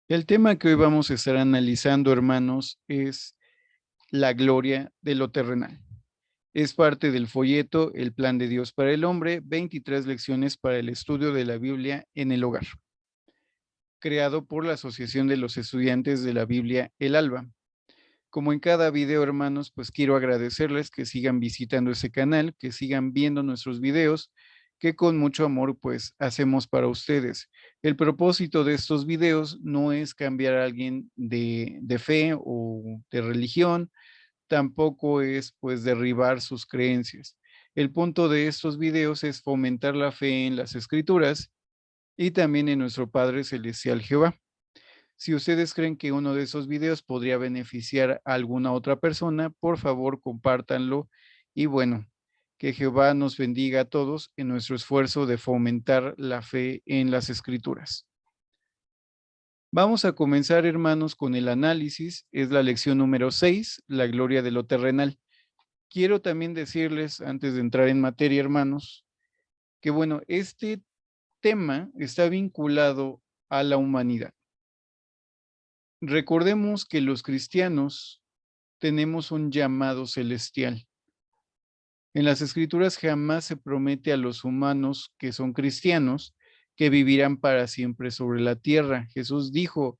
El tema que hoy vamos a estar analizando, hermanos, es la gloria de lo terrenal. Es parte del folleto El Plan de Dios para el Hombre, 23 lecciones para el estudio de la Biblia en el hogar, creado por la Asociación de los Estudiantes de la Biblia El Alba. Como en cada video, hermanos, pues quiero agradecerles que sigan visitando ese canal, que sigan viendo nuestros videos, que con mucho amor pues hacemos para ustedes. El propósito de estos videos no es cambiar a alguien de fe o de religión, tampoco es pues derribar sus creencias. El punto de estos videos es fomentar la fe en las escrituras y también en nuestro Padre Celestial Jehová. Si ustedes creen que uno de esos videos podría beneficiar a alguna otra persona, por favor compártanlo y bueno, que Jehová nos bendiga a todos en nuestro esfuerzo de fomentar la fe en las escrituras. Vamos a comenzar, hermanos, con el análisis. Es la lección número 6, la gloria de lo terrenal. Quiero también decirles, antes de entrar en materia, hermanos, que bueno, este tema está vinculado a la humanidad. Recordemos que los cristianos tenemos un llamado celestial. En las escrituras jamás se promete a los humanos que son cristianos que vivirán para siempre sobre la tierra. Jesús dijo,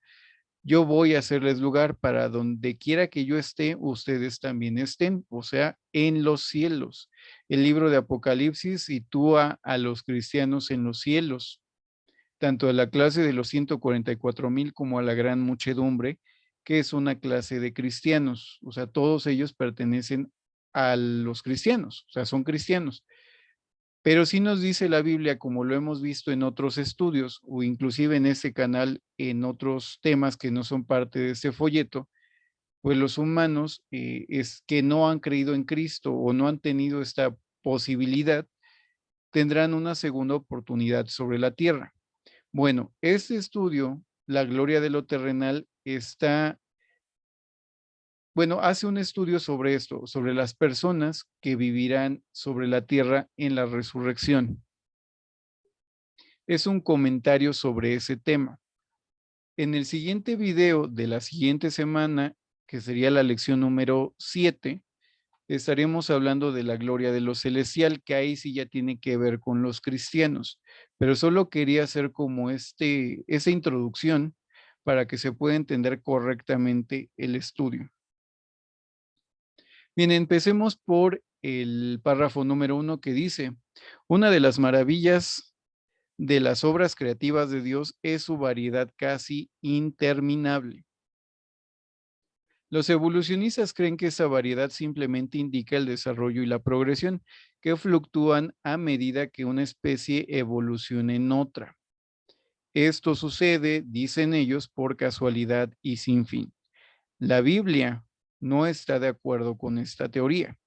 yo voy a hacerles lugar para donde quiera que yo esté, ustedes también estén, o sea, en los cielos. El libro de Apocalipsis sitúa a los cristianos en los cielos, tanto a la clase de los 144,000 como a la gran muchedumbre, que es una clase de cristianos. O sea, todos ellos pertenecen a los cristianos, o sea, son cristianos. Pero sí nos dice la Biblia, como lo hemos visto en otros estudios o inclusive en este canal, en otros temas que no son parte de este folleto, pues los humanos es que no han creído en Cristo o no han tenido esta posibilidad, tendrán una segunda oportunidad sobre la tierra. Bueno, este estudio, la gloria de lo terrenal, hace un estudio sobre esto, sobre las personas que vivirán sobre la tierra en la resurrección. Es un comentario sobre ese tema. En el siguiente video de la siguiente semana, que sería la lección número 7, estaremos hablando de la gloria de lo celestial, que ahí sí ya tiene que ver con los cristianos. Pero solo quería hacer como esa introducción para que se pueda entender correctamente el estudio. Bien, empecemos por el párrafo número 1 que dice, una de las maravillas de las obras creativas de Dios es su variedad casi interminable. Los evolucionistas creen que esa variedad simplemente indica el desarrollo y la progresión, que fluctúan a medida que una especie evoluciona en otra. Esto sucede, dicen ellos, por casualidad y sin fin. La Biblia no está de acuerdo con esta teoría.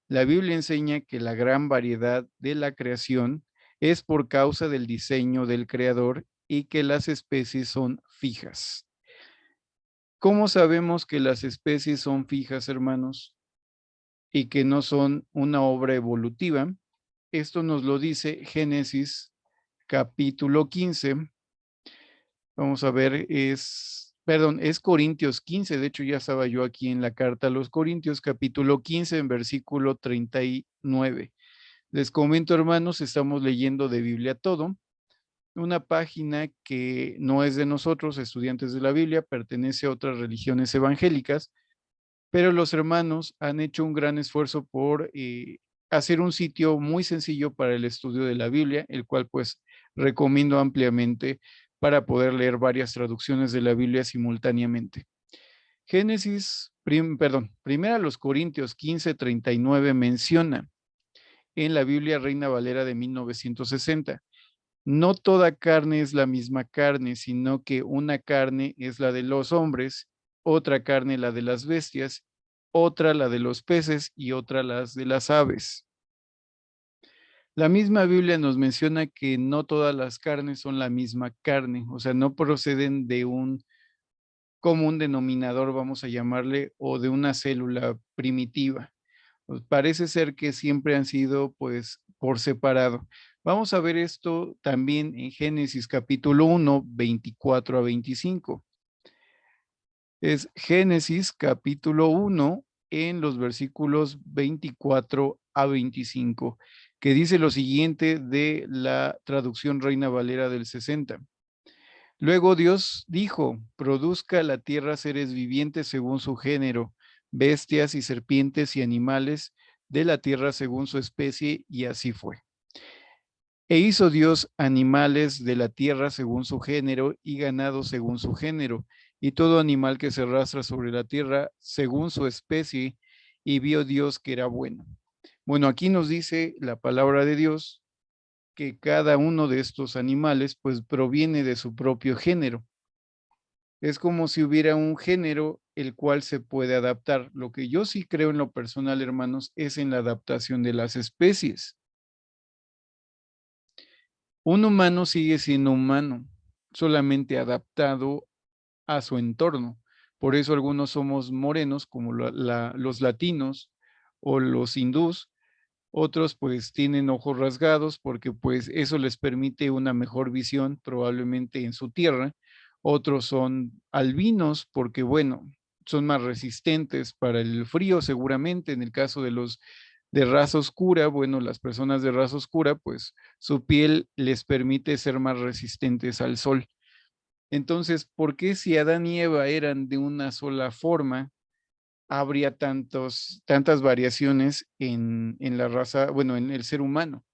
La Biblia enseña que la gran variedad de la creación es por causa del diseño del Creador y que las especies son fijas. ¿Cómo sabemos que las especies son fijas, hermanos, y que no son una obra evolutiva? Esto nos lo dice Génesis capítulo 15. Vamos a ver, es Corintios 15. De hecho, ya estaba yo aquí en la carta a los Corintios, capítulo 15, en versículo 39. Les comento, hermanos, estamos leyendo de Biblia Todo, una página que no es de nosotros, estudiantes de la Biblia, pertenece a otras religiones evangélicas, pero los hermanos han hecho un gran esfuerzo por hacer un sitio muy sencillo para el estudio de la Biblia, el cual pues recomiendo ampliamente para poder leer varias traducciones de la Biblia simultáneamente. Primera los Corintios 15:39 menciona en la Biblia Reina Valera de 1960. No toda carne es la misma carne, sino que una carne es la de los hombres, otra carne la de las bestias, otra la de los peces y otra las de las aves. La misma Biblia nos menciona que no todas las carnes son la misma carne, o sea, no proceden de un común denominador, vamos a llamarle, o de una célula primitiva. Pues parece ser que siempre han sido pues por separado. Vamos a ver esto también en Génesis capítulo 1, 24 a 25. Es Génesis capítulo 1 en los versículos 24 a 25, que dice lo siguiente de la traducción Reina Valera del 60. Luego Dios dijo, produzca la tierra seres vivientes según su género, bestias y serpientes y animales de la tierra según su especie, y así fue. E hizo Dios animales de la tierra según su género y ganado según su género, y todo animal que se arrastra sobre la tierra según su especie, y vio Dios que era bueno. Bueno, aquí nos dice la palabra de Dios que cada uno de estos animales pues proviene de su propio género. Es como si hubiera un género el cual se puede adaptar. Lo que yo sí creo en lo personal, hermanos, es en la adaptación de las especies. Un humano sigue siendo humano, solamente adaptado a su entorno. Por eso algunos somos morenos, como los latinos o los hindús. Otros pues tienen ojos rasgados porque pues eso les permite una mejor visión probablemente en su tierra. Otros son albinos porque bueno, son más resistentes para el frío seguramente. En el caso de los de raza oscura, bueno, las personas de raza oscura pues su piel les permite ser más resistentes al sol. Entonces, ¿por qué si Adán y Eva eran de una sola forma, habría tantas variaciones en la raza, bueno, en el ser humano?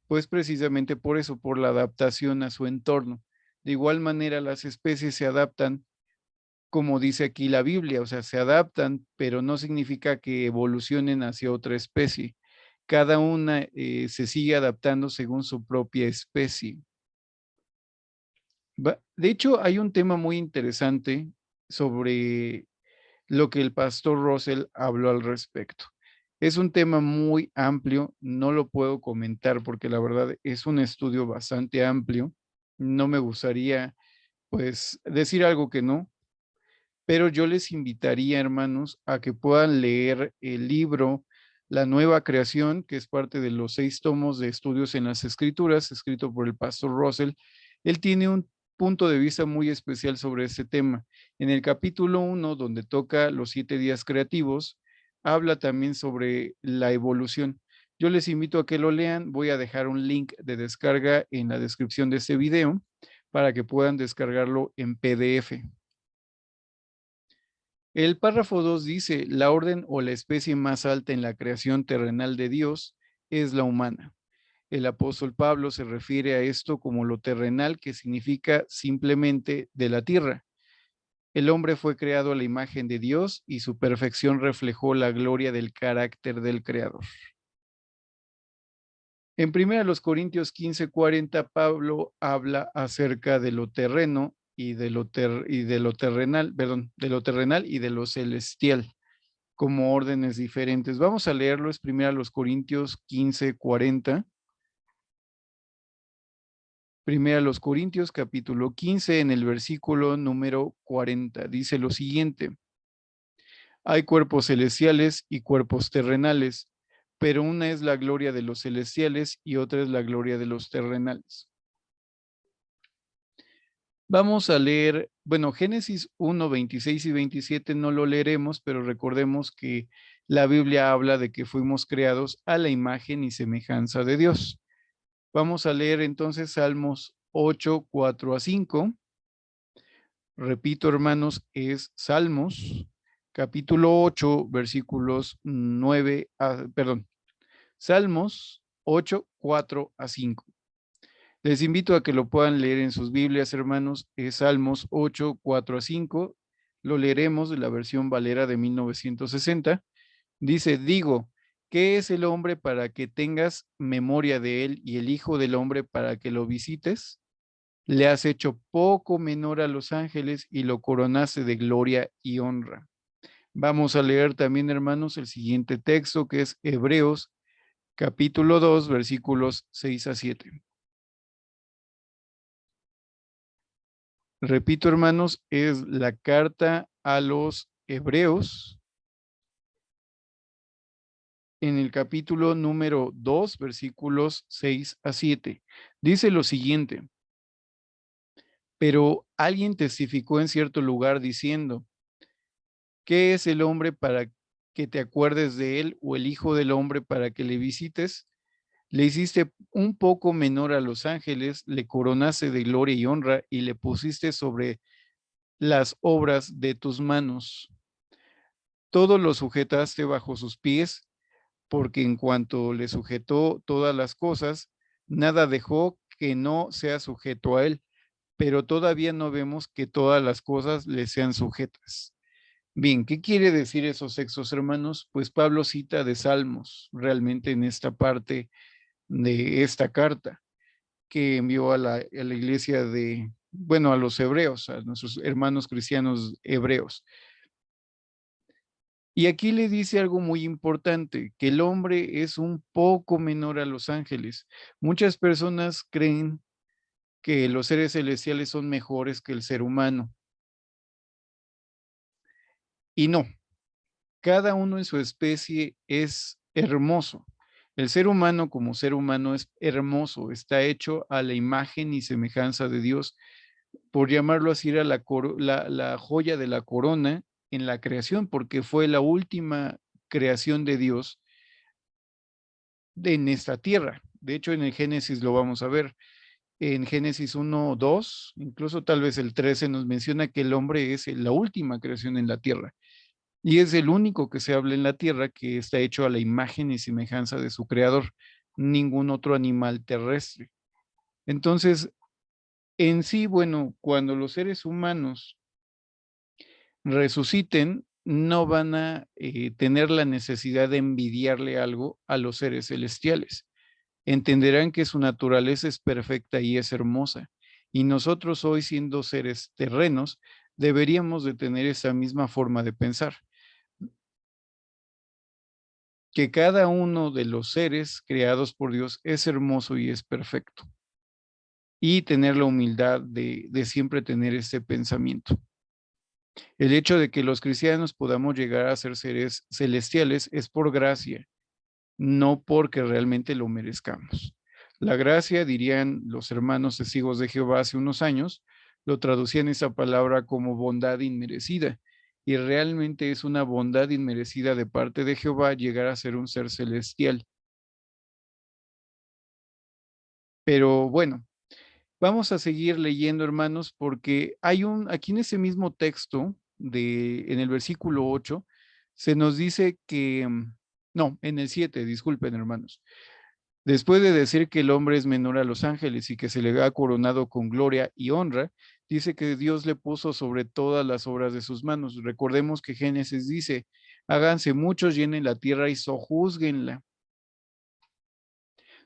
Pues precisamente por eso, por la adaptación a su entorno. De igual manera, las especies se adaptan, como dice aquí la Biblia, o sea, se adaptan, pero no significa que evolucionen hacia otra especie. Cada una se sigue adaptando según su propia especie. De hecho, hay un tema muy interesante sobre lo que el pastor Russell habló al respecto. Es un tema muy amplio, no lo puedo comentar porque la verdad es un estudio bastante amplio. No me gustaría, pues, decir algo que no, pero yo les invitaría, hermanos, a que puedan leer el libro La Nueva Creación, que es parte de los 6 tomos de estudios en las escrituras, escrito por el pastor Russell. Él tiene un punto de vista muy especial sobre este tema. En el capítulo 1, donde toca los 7 días creativos, habla también sobre la evolución. Yo les invito a que lo lean. Voy a dejar un link de descarga en la descripción de este video para que puedan descargarlo en PDF. El párrafo 2 dice, la orden o la especie más alta en la creación terrenal de Dios es la humana. El apóstol Pablo se refiere a esto como lo terrenal, que significa simplemente de la tierra. El hombre fue creado a la imagen de Dios y su perfección reflejó la gloria del carácter del Creador. En 1 Corintios 15:40, Pablo habla acerca de lo terreno y de lo terrenal, perdón, de lo terrenal y de lo celestial, como órdenes diferentes. Vamos a leerlo, es 1 Corintios 15:40. 1 Corintios capítulo 15 en el versículo número 40. Dice lo siguiente: hay cuerpos celestiales y cuerpos terrenales, pero una es la gloria de los celestiales y otra es la gloria de los terrenales. Vamos a leer, bueno, Génesis 1, 26 y 27 no lo leeremos, pero recordemos que la Biblia habla de que fuimos creados a la imagen y semejanza de Dios. Vamos a leer entonces Salmos 8, 4 a 5. Repito, hermanos, es Salmos, capítulo 8, versículos 9 a, perdón, Salmos 8, 4 a 5. Les invito a que lo puedan leer en sus Biblias, hermanos. Es Salmos 8, 4 a 5. Lo leeremos de la versión Valera de 1960. Dice, digo, ¿qué es el hombre para que tengas memoria de él y el hijo del hombre para que lo visites? Le has hecho poco menor a los ángeles y lo coronaste de gloria y honra. Vamos a leer también, hermanos, el siguiente texto que es Hebreos capítulo 2, versículos 6 a 7. Repito, hermanos, es la carta a los Hebreos en el capítulo número 2, versículos 6 a 7. Dice lo siguiente: pero alguien testificó en cierto lugar diciendo, ¿Qué es el hombre para que te acuerdes de él, o el hijo del hombre para que le visites? Le hiciste un poco menor a los ángeles, le coronaste de gloria y honra y le pusiste sobre las obras de tus manos. Todo lo sujetaste bajo sus pies, porque en cuanto le sujetó todas las cosas, nada dejó que no sea sujeto a él, pero todavía no vemos que todas las cosas le sean sujetas. Bien, ¿qué quiere decir esos textos, hermanos? Pues Pablo cita de Salmos realmente en esta parte de esta carta que envió a la iglesia de, bueno, a los hebreos, a nuestros hermanos cristianos hebreos. Y aquí le dice algo muy importante, que el hombre es un poco menor a los ángeles. Muchas personas creen que los seres celestiales son mejores que el ser humano. Y no, cada uno en su especie es hermoso. El ser humano como ser humano es hermoso, está hecho a la imagen y semejanza de Dios. Por llamarlo así, era la joya de la corona en la creación, porque fue la última creación de Dios en esta tierra. De hecho, en el Génesis lo vamos a ver. En Génesis 1, 2, incluso tal vez el 13 nos menciona que el hombre es la última creación en la tierra. Y es el único que se habla en la tierra que está hecho a la imagen y semejanza de su creador. Ningún otro animal terrestre. Entonces, en sí, bueno, cuando los seres humanos resuciten, no van a tener la necesidad de envidiarle algo a los seres celestiales. Entenderán que su naturaleza es perfecta y es hermosa. Y nosotros hoy, siendo seres terrenos, deberíamos de tener esa misma forma de pensar, que cada uno de los seres creados por Dios es hermoso y es perfecto. Y tener la humildad de siempre tener ese pensamiento. El hecho de que los cristianos podamos llegar a ser seres celestiales es por gracia, no porque realmente lo merezcamos. La gracia, dirían los hermanos testigos de Jehová hace unos años, lo traducían esa palabra como bondad inmerecida. Y realmente es una bondad inmerecida de parte de Jehová llegar a ser un ser celestial. Pero bueno, vamos a seguir leyendo, hermanos, porque hay aquí en ese mismo texto, en el versículo 8, se nos dice que, no, en el 7, disculpen, hermanos. Después de decir que el hombre es menor a los ángeles y que se le ha coronado con gloria y honra, dice que Dios le puso sobre todas las obras de sus manos. Recordemos que Génesis dice, háganse muchos, llenen la tierra y sojúzguenla.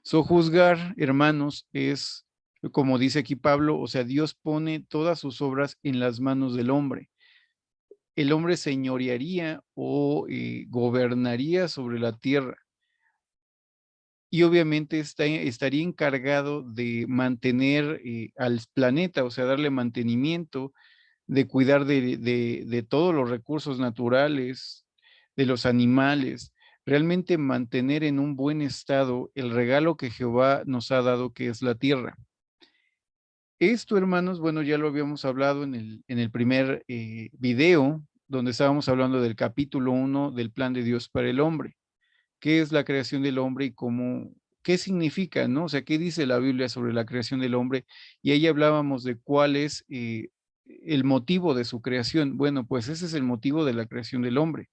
Sojuzgar, hermanos, es, como dice aquí Pablo, o sea, Dios pone todas sus obras en las manos del hombre. El hombre señorearía o gobernaría sobre la tierra. Y obviamente estaría encargado de mantener al planeta, o sea, darle mantenimiento, de cuidar de todos los recursos naturales, de los animales, realmente mantener en un buen estado el regalo que Jehová nos ha dado, que es la tierra. Esto, hermanos, bueno, ya lo habíamos hablado en el primer video, donde estábamos hablando del capítulo 1 del plan de Dios para el hombre. ¿Qué es la creación del hombre y cómo, qué significa, ¿no? O sea, ¿qué dice la Biblia sobre la creación del hombre? Y ahí hablábamos de cuál es el motivo de su creación. Bueno, pues ese es el motivo de la creación del hombre.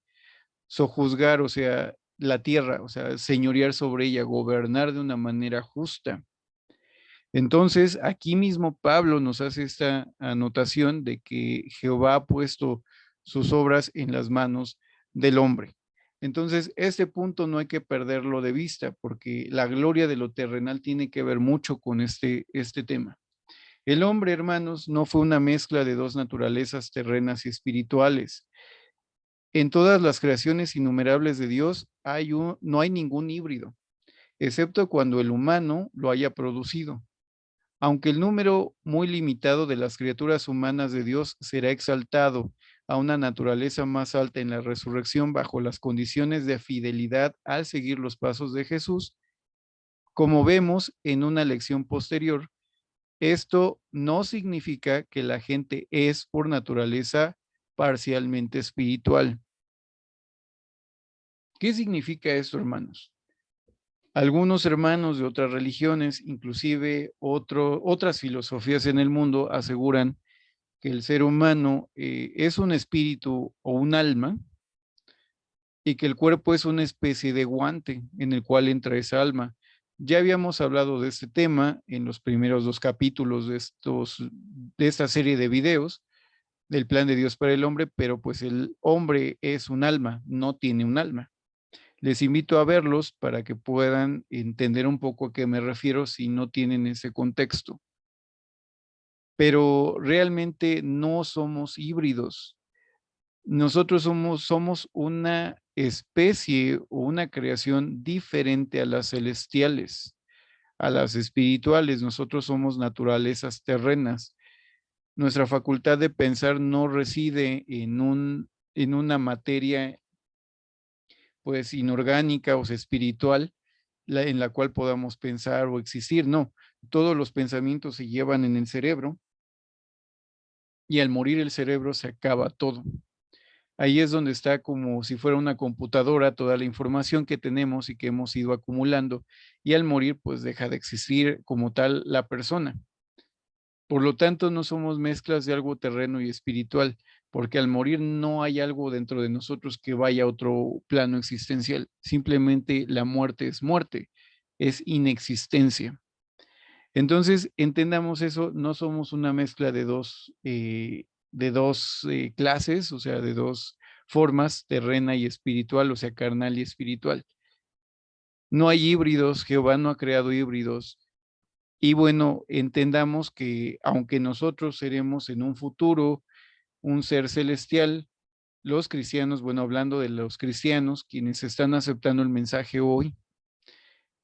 Sojuzgar, o sea, la tierra, o sea, señorear sobre ella, gobernar de una manera justa. Entonces, aquí mismo Pablo nos hace esta anotación de que Jehová ha puesto sus obras en las manos del hombre. Entonces, este punto no hay que perderlo de vista, porque la gloria de lo terrenal tiene que ver mucho con este tema. El hombre, hermanos, no fue una mezcla de dos naturalezas terrenas y espirituales. En todas las creaciones innumerables de Dios no hay ningún híbrido, excepto cuando el humano lo haya producido. Aunque el número muy limitado de las criaturas humanas de Dios será exaltado a una naturaleza más alta en la resurrección bajo las condiciones de fidelidad al seguir los pasos de Jesús, como vemos en una lección posterior, esto no significa que la gente es por naturaleza parcialmente espiritual. ¿Qué significa esto, hermanos? Algunos hermanos de otras religiones, inclusive otras filosofías en el mundo, aseguran que el ser humano es un espíritu o un alma y que el cuerpo es una especie de guante en el cual entra esa alma. Ya habíamos hablado de este tema en los primeros 2 capítulos de esta serie de videos del plan de Dios para el hombre, pero pues el hombre es un alma, no tiene un alma. Les invito a verlos para que puedan entender un poco a qué me refiero si no tienen ese contexto. Pero realmente no somos híbridos. Nosotros somos una especie o una creación diferente a las celestiales, a las espirituales. Nosotros somos naturalezas terrenas. Nuestra facultad de pensar no reside en una materia pues inorgánica o espiritual en la cual podamos pensar o existir. No, todos los pensamientos se llevan en el cerebro y al morir el cerebro se acaba todo. Ahí es donde está como si fuera una computadora toda la información que tenemos y que hemos ido acumulando y al morir pues deja de existir como tal la persona. Por lo tanto, no somos mezclas de algo terreno y espiritual, porque al morir no hay algo dentro de nosotros que vaya a otro plano existencial. Simplemente la muerte, es inexistencia. Entonces, entendamos eso, no somos una mezcla de dos clases, o sea, de dos formas, terrena y espiritual, o sea, carnal y espiritual. No hay híbridos, Jehová no ha creado híbridos. Y bueno, entendamos que aunque nosotros seremos en un futuro un ser celestial, los cristianos, bueno, hablando de los cristianos, quienes están aceptando el mensaje hoy,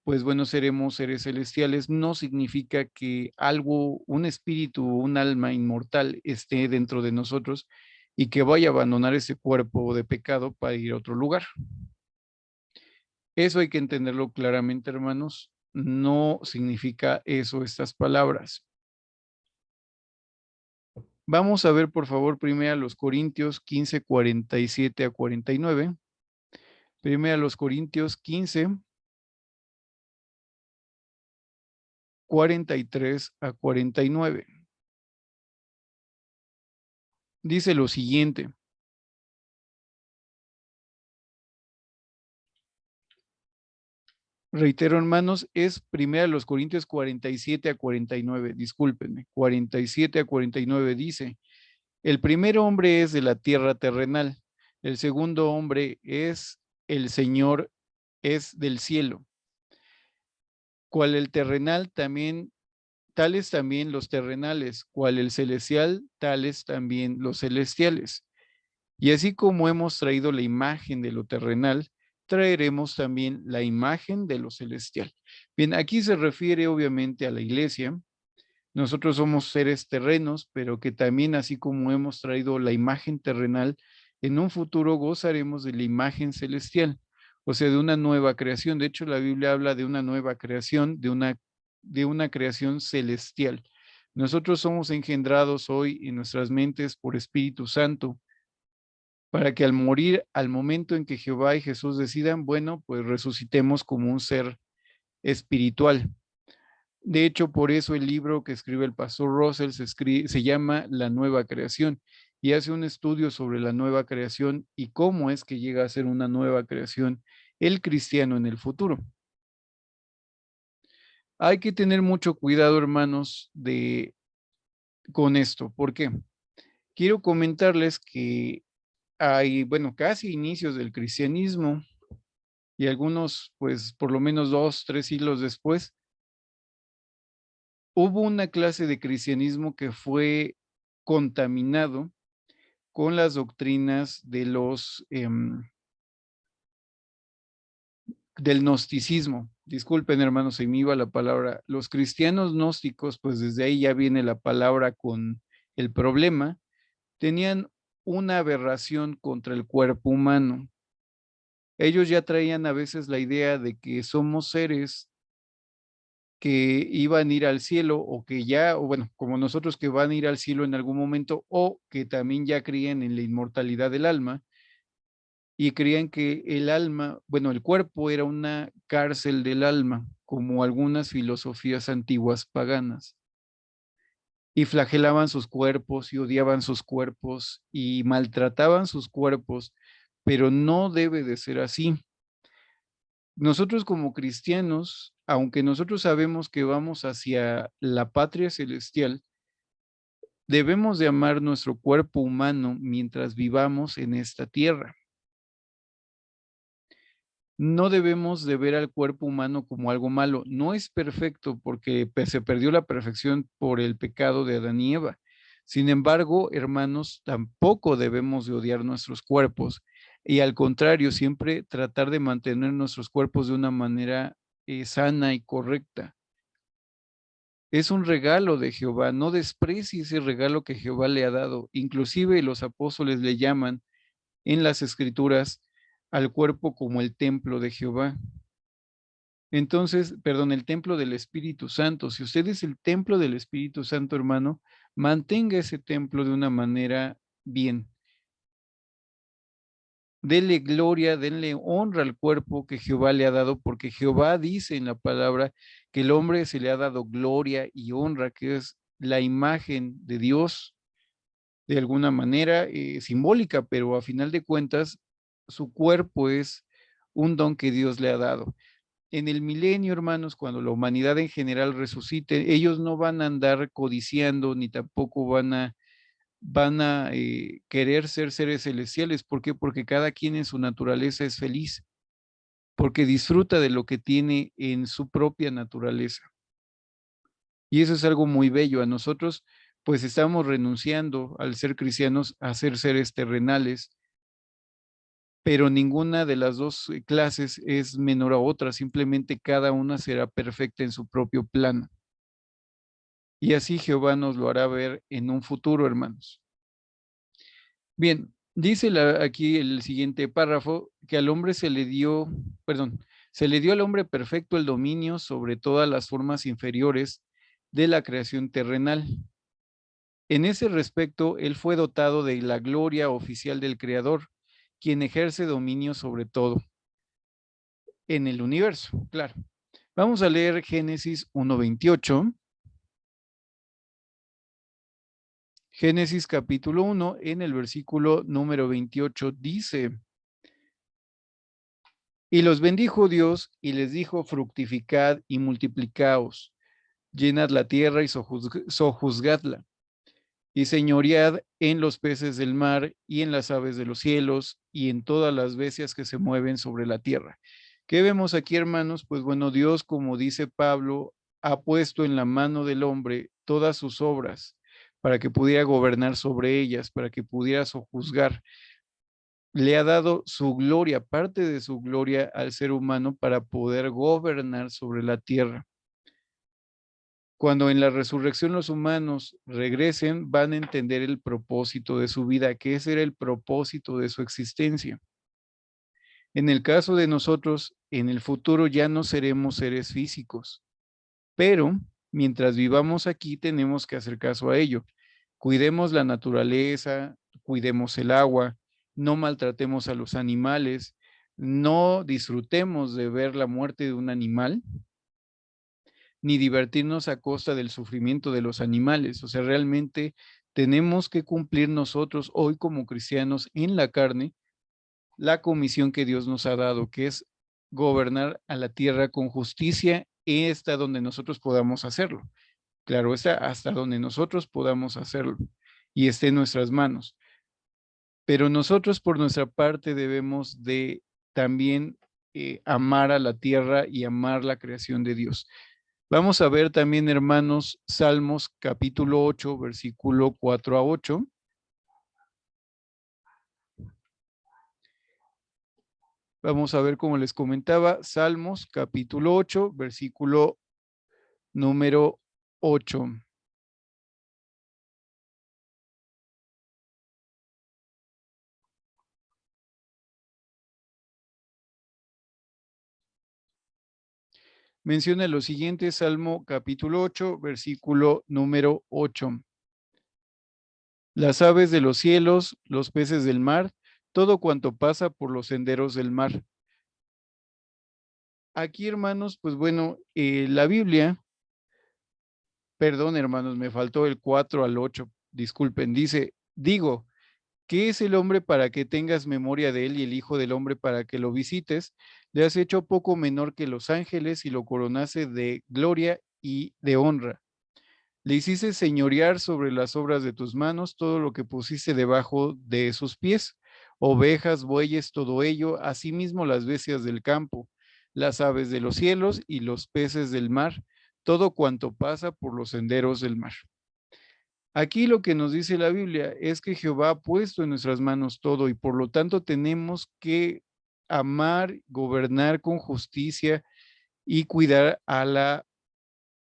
pues bueno, seremos seres celestiales, no significa que algo, un espíritu, un alma inmortal esté dentro de nosotros y que vaya a abandonar ese cuerpo de pecado para ir a otro lugar. Eso hay que entenderlo claramente, hermanos. No significa eso estas palabras. Vamos a ver, por favor, primero a los Corintios 15, 47 a 49. Primero a los Corintios 15, 43 a 49. Dice lo siguiente. Reitero, hermanos, es primero a los Corintios 47 a 49. Discúlpenme. 47 a 49 dice, el primer hombre es de la tierra terrenal. El segundo hombre es el Señor, es del cielo. Cual el terrenal también tales también los terrenales, cual el celestial, tales también los celestiales. Y así como hemos traído la imagen de lo terrenal, traeremos también la imagen de lo celestial. Bien, aquí se refiere obviamente a la iglesia. Nosotros somos seres terrenos, pero que también así como hemos traído la imagen terrenal, en un futuro gozaremos de la imagen celestial, o sea, de una nueva creación. De hecho, la Biblia habla de una nueva creación, de una creación celestial. Nosotros somos engendrados hoy en nuestras mentes por Espíritu Santo, para que al morir, al momento en que Jehová y Jesús decidan, bueno, pues resucitemos como un ser espiritual. De hecho, por eso el libro que escribe el pastor Russell se llama La Nueva Creación y hace un estudio sobre la nueva creación y cómo es que llega a ser una nueva creación el cristiano en el futuro. Hay que tener mucho cuidado, hermanos, con esto. ¿Por qué? Quiero comentarles que hay, bueno, casi inicios del cristianismo y algunos, pues, por lo menos 2, 3 siglos después, hubo una clase de cristianismo que fue contaminado con las doctrinas del gnosticismo. Disculpen, hermanos, se me iba la palabra. Los cristianos gnósticos, pues desde ahí ya viene la palabra con el problema, tenían una aberración contra el cuerpo humano. Ellos ya traían a veces la idea de que somos seres que iban a ir al cielo o que ya, o bueno, como nosotros que van a ir al cielo en algún momento o que también ya creían en la inmortalidad del alma y creían que el alma, bueno, el cuerpo era una cárcel del alma, como algunas filosofías antiguas paganas, y flagelaban sus cuerpos y odiaban sus cuerpos y maltrataban sus cuerpos, pero no debe de ser así. Nosotros como cristianos, aunque nosotros sabemos que vamos hacia la patria celestial, debemos de amar nuestro cuerpo humano mientras vivamos en esta tierra. No debemos de ver al cuerpo humano como algo malo. No es perfecto porque se perdió la perfección por el pecado de Adán y Eva. Sin embargo, hermanos, tampoco debemos de odiar nuestros cuerpos y al contrario, siempre tratar de mantener nuestros cuerpos de una manera sana y correcta. Es un regalo de Jehová, no desprecie ese regalo que Jehová le ha dado. Inclusive los apóstoles le llaman en las escrituras al cuerpo como el templo de Jehová. Entonces, perdón, el templo del Espíritu Santo. Si usted es el templo del Espíritu Santo, hermano, mantenga ese templo de una manera bien. Dele gloria, denle honra al cuerpo que Jehová le ha dado, porque Jehová dice en la palabra que el hombre se le ha dado gloria y honra, que es la imagen de Dios, de alguna manera simbólica, pero a final de cuentas, su cuerpo es un don que Dios le ha dado. En el milenio, hermanos, cuando la humanidad en general resucite, ellos no van a andar codiciando ni tampoco van a querer ser seres celestiales. ¿Por qué? Porque cada quien en su naturaleza es feliz, porque disfruta de lo que tiene en su propia naturaleza. Y eso es algo muy bello. A nosotros, pues estamos renunciando al ser cristianos a ser seres terrenales, pero ninguna de las dos clases es menor a otra, simplemente cada una será perfecta en su propio plano. Y así Jehová nos lo hará ver en un futuro, hermanos. Bien, dice aquí el siguiente párrafo, que al hombre se le dio, perdón, se le dio al hombre perfecto el dominio sobre todas las formas inferiores de la creación terrenal. En ese respecto, él fue dotado de la gloria oficial del Creador, quien ejerce dominio sobre todo en el universo, claro. Vamos a leer Génesis 1:28. Génesis capítulo 1, en el versículo número 28 dice, y los bendijo Dios y les dijo, fructificad y multiplicaos, llenad la tierra y sojuzgadla, y señoread en los peces del mar y en las aves de los cielos y en todas las bestias que se mueven sobre la tierra. ¿Qué vemos aquí, hermanos? Pues bueno, Dios, como dice Pablo, ha puesto en la mano del hombre todas sus obras para que pudiera gobernar sobre ellas, para que pudiera sojuzgar. Le ha dado su gloria, parte de su gloria al ser humano para poder gobernar sobre la tierra. Cuando en la resurrección los humanos regresen, van a entender el propósito de su vida, que ese era el propósito de su existencia. En el caso de nosotros, en el futuro ya no seremos seres físicos, pero mientras vivamos aquí tenemos que hacer caso a ello. Cuidemos la naturaleza, cuidemos el agua, no maltratemos a los animales, no disfrutemos de ver la muerte de un animal, ni divertirnos a costa del sufrimiento de los animales. O sea, realmente tenemos que cumplir nosotros hoy como cristianos en la carne la comisión que Dios nos ha dado, que es gobernar a la tierra con justicia y hasta donde nosotros podamos hacerlo. Claro, está hasta donde nosotros podamos hacerlo y esté en nuestras manos. Pero nosotros por nuestra parte debemos de también amar a la tierra y amar la creación de Dios. Vamos a ver también, hermanos, Salmos capítulo 8, versículo 4 a 8. Vamos a ver, como les comentaba, Salmos capítulo 8, versículo número 8. Menciona lo siguiente, Salmo capítulo 8, versículo número 8. Las aves de los cielos, los peces del mar, todo cuanto pasa por los senderos del mar. Aquí, hermanos, pues bueno, la Biblia, perdón, hermanos, me faltó el 4 al 8, disculpen, dice, digo, ¿qué es el hombre para que tengas memoria de él y el hijo del hombre para que lo visites? Le has hecho poco menor que los ángeles y lo coronase de gloria y de honra. Le hiciste señorear sobre las obras de tus manos, todo lo que pusiste debajo de sus pies, ovejas, bueyes, todo ello, asimismo las bestias del campo, las aves de los cielos y los peces del mar, todo cuanto pasa por los senderos del mar. Aquí lo que nos dice la Biblia es que Jehová ha puesto en nuestras manos todo y por lo tanto tenemos que amar, gobernar con justicia y cuidar a la,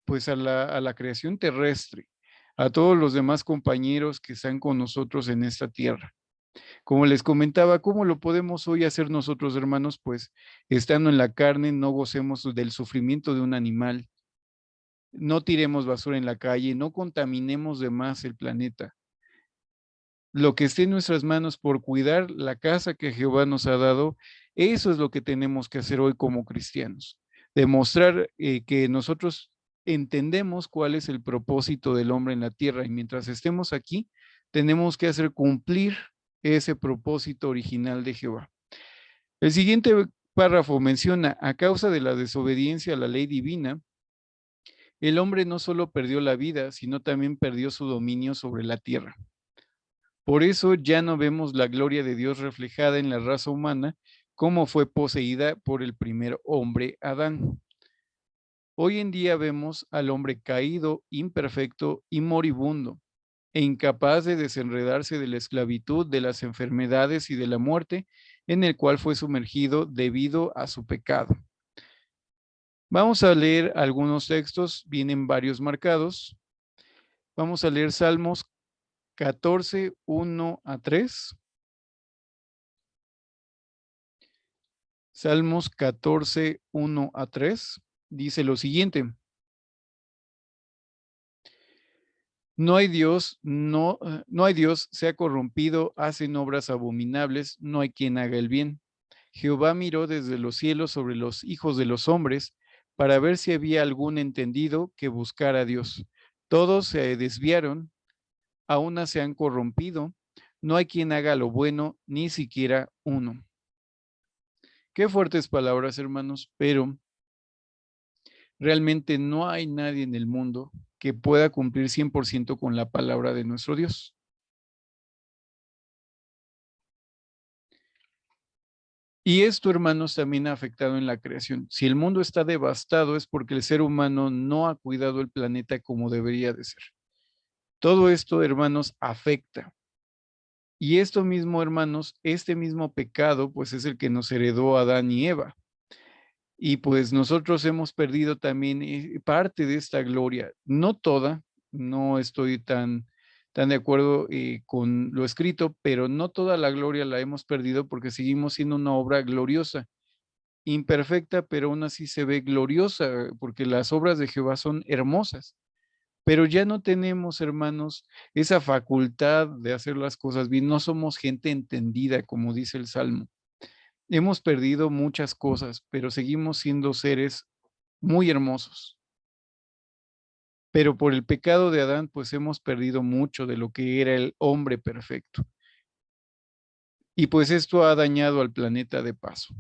pues a la creación terrestre, a todos los demás compañeros que están con nosotros en esta tierra. Como les comentaba, ¿cómo lo podemos hoy hacer nosotros, hermanos? Pues estando en la carne, no gocemos del sufrimiento de un animal, no tiremos basura en la calle, no contaminemos de más el planeta. Lo que esté en nuestras manos por cuidar la casa que Jehová nos ha dado, eso es lo que tenemos que hacer hoy como cristianos. Demostrar que nosotros entendemos cuál es el propósito del hombre en la tierra y mientras estemos aquí, tenemos que hacer cumplir ese propósito original de Jehová. El siguiente párrafo menciona, a causa de la desobediencia a la ley divina, el hombre no solo perdió la vida, sino también perdió su dominio sobre la tierra. Por eso ya no vemos la gloria de Dios reflejada en la raza humana como fue poseída por el primer hombre Adán. Hoy en día vemos al hombre caído, imperfecto y moribundo, e incapaz de desenredarse de la esclavitud, de las enfermedades y de la muerte en el cual fue sumergido debido a su pecado. Vamos a leer algunos textos, vienen varios marcados. Vamos a leer Salmos 14, 1 a 3. Salmos 14, 1 a 3, dice lo siguiente. No hay Dios, no hay Dios, se ha corrompido, hacen obras abominables, no hay quien haga el bien. Jehová miró desde los cielos sobre los hijos de los hombres para ver si había algún entendido que buscara a Dios. Todos se desviaron, a una se han corrompido, no hay quien haga lo bueno, ni siquiera uno. Qué fuertes palabras, hermanos, pero realmente no hay nadie en el mundo que pueda cumplir 100% con la palabra de nuestro Dios. Y esto, hermanos, también ha afectado en la creación. Si el mundo está devastado es porque el ser humano no ha cuidado el planeta como debería de ser. Todo esto, hermanos, afecta. Y esto mismo, hermanos, este mismo pecado, pues es el que nos heredó Adán y Eva. Y pues nosotros hemos perdido también parte de esta gloria, no toda, no estoy tan de acuerdo con lo escrito, pero no toda la gloria la hemos perdido porque seguimos siendo una obra gloriosa, imperfecta, pero aún así se ve gloriosa, porque las obras de Jehová son hermosas. Pero ya no tenemos, hermanos, esa facultad de hacer las cosas bien, no somos gente entendida, como dice el Salmo. Hemos perdido muchas cosas, pero seguimos siendo seres muy hermosos. Pero por el pecado de Adán, pues hemos perdido mucho de lo que era el hombre perfecto. Y pues esto ha dañado al planeta de paso.